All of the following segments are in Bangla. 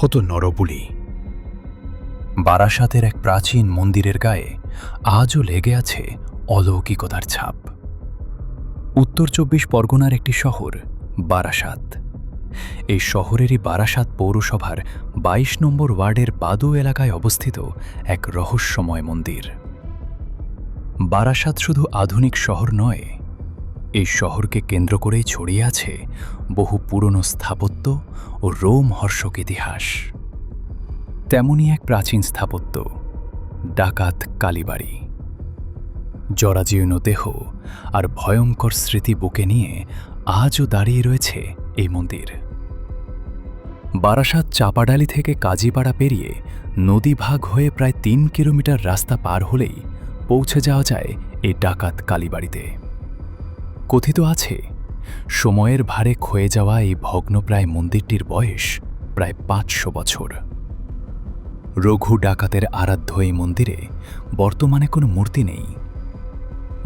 হতো নরবলি। বারাসাতের এক প্রাচীন মন্দিরের গায়ে আজও লেগে আছে অলৌকিকতার ছাপ। উত্তর ২৪ পরগনার একটি শহর বারাসাত। এই শহরেরই বারাসাত পৌরসভার ২২ নম্বর ওয়ার্ডের বাদু এলাকায় অবস্থিত এক রহস্যময় মন্দির। বারাসাত শুধু আধুনিক শহর নয়, এই শহরকে কেন্দ্র করেই ছড়িয়ে আছে বহু পুরনো স্থাপত্য ও রোমহর্ষক ইতিহাস। তেমনই এক প্রাচীন স্থাপত্য ডাকাত কালীবাড়ি। জরাজীর্ণ দেহ আর ভয়ঙ্কর স্মৃতি বুকে নিয়ে আজও দাঁড়িয়ে রয়েছে এই মন্দির। বারাসাত চাপাডালি থেকে কাজীপাড়া পেরিয়ে নদী ভাগ হয়ে প্রায় ৩ কিলোমিটার রাস্তা পার হলেই পৌঁছে যাওয়া যায় এই ডাকাত কালীবাড়িতে। কথিত আছে, সময়ের ভারে ক্ষয়ে যাওয়া এই ভগ্নপ্রায় মন্দিরটির বয়স প্রায় ৫০০ বছর। রঘু ডাকাতের আরাধ্য এই মন্দিরে বর্তমানে কোনো মূর্তি নেই।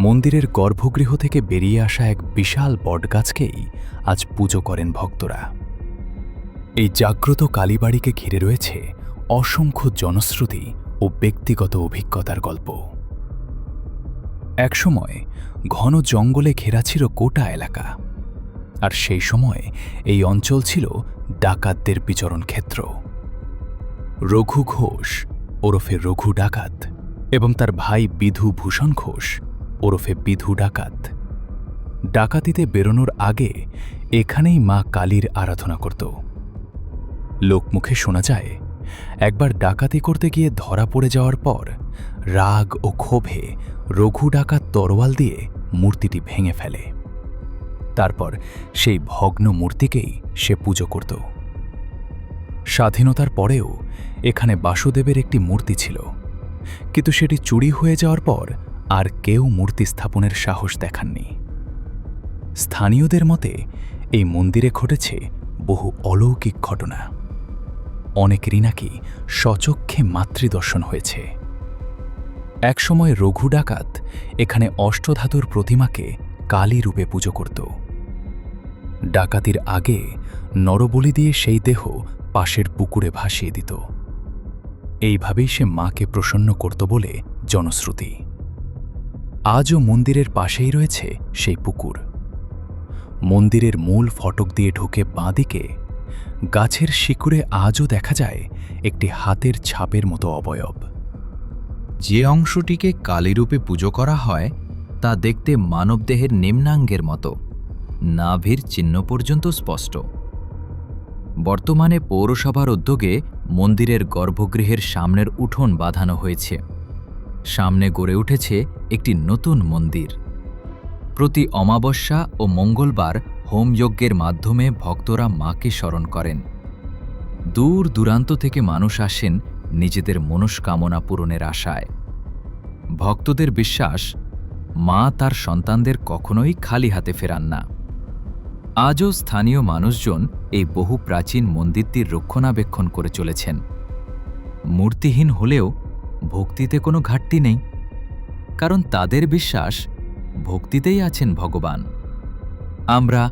মন্দিরের গর্ভগৃহ থেকে বেরিয়ে আসা এক বিশাল বটগাছকেই আজ পুজো করেন ভক্তরা। এই জাগ্রত কালীবাড়িকে ঘিরে রয়েছে অসংখ্য জনশ্রুতি ও ব্যক্তিগত অভিজ্ঞতার গল্প। একসময় ঘন জঙ্গলে ঘেরা ছিল গোটা এলাকা, আর সেই সময় এই অঞ্চল ছিল ডাকাতদের বিচরণ ক্ষেত্র। রঘু ঘোষ ওরফে রঘু ডাকাত এবং তার ভাই বিধু ভূষণ ঘোষ ওরফে বিধু ডাকাত ডাকাতিতে বেরোনোর আগে এখানেই মা কালীর আরাধনা করত। লোকমুখে শোনা যায়, একবার ডাকাতি করতে গিয়ে ধরা পড়ে যাওয়ার পর রাগ ও ক্ষোভে রঘু ডাকাত তরোয়াল দিয়ে মূর্তিটি ভেঙে ফেলে। তারপর সেই ভগ্ন মূর্তিকেই সে পুজো করত। স্বাধীনতার পরেও এখানে বাসুদেবের একটি মূর্তি ছিল, কিন্তু সেটি চুরি হয়ে যাওয়ার পর আর কেউ মূর্তি স্থাপনের সাহস দেখাননি। স্থানীয়দের মতে এই মন্দিরে ঘটেছে বহু অলৌকিক ঘটনা। অনেকেরই নাকি স্বচক্ষে মাতৃদর্শন হয়েছে। একসময় রঘু ডাকাত এখানে অষ্টধাতুর প্রতিমাকে কালী রূপে পুজো করত। ডাকাতির আগে নরবলি দিয়ে সেই দেহ পাশের পুকুরে ভাসিয়ে দিত। এইভাবেই সে মাকে প্রসন্ন করত বলে জনশ্রুতি। আজও মন্দিরের পাশেই রয়েছে সেই পুকুর। মন্দিরের মূল ফটক দিয়ে ঢুকে বাঁদিকে গাছের শিকড়ে আজও দেখা যায় একটি হাতের ছাপের মতো অবয়ব। যে অংশটিকে কালীরূপে পুজো করা হয় তা দেখতে মানবদেহের নিম্নাঙ্গের মতো, নাভির চিহ্ন পর্যন্ত স্পষ্ট। বর্তমানে পৌরসভার উদ্যোগে মন্দিরের গর্ভগৃহের সামনের উঠোন বাঁধানো হয়েছে। সামনে গড়ে উঠেছে একটি নতুন মন্দির। প্রতি অমাবস্যা ও মঙ্গলবার হোমযজ্ঞের মাধ্যমে ভক্তরা মাকে স্মরণ করেন। দূর দূরান্ত থেকে মানুষ আসেন নিজেদের মনস্কামনা পূরণের আশায়। ভক্তদের বিশ্বাস, মা তার সন্তানদের কখনোই খালি হাতে ফেরান না। আজও স্থানীয় মানুষজন এই বহু প্রাচীন মন্দিরটির রক্ষণাবেক্ষণ করে চলেছেন। মূর্তিহীন হলেও ভক্তিতে কোনো ঘাটতি নেই, কারণ তাদের বিশ্বাস ভক্তিতেই আছেন ভগবান। আমরা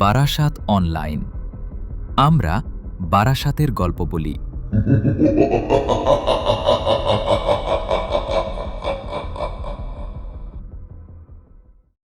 বারাসাত অনলাইন, আমরা বারাসাতের গল্প বলি।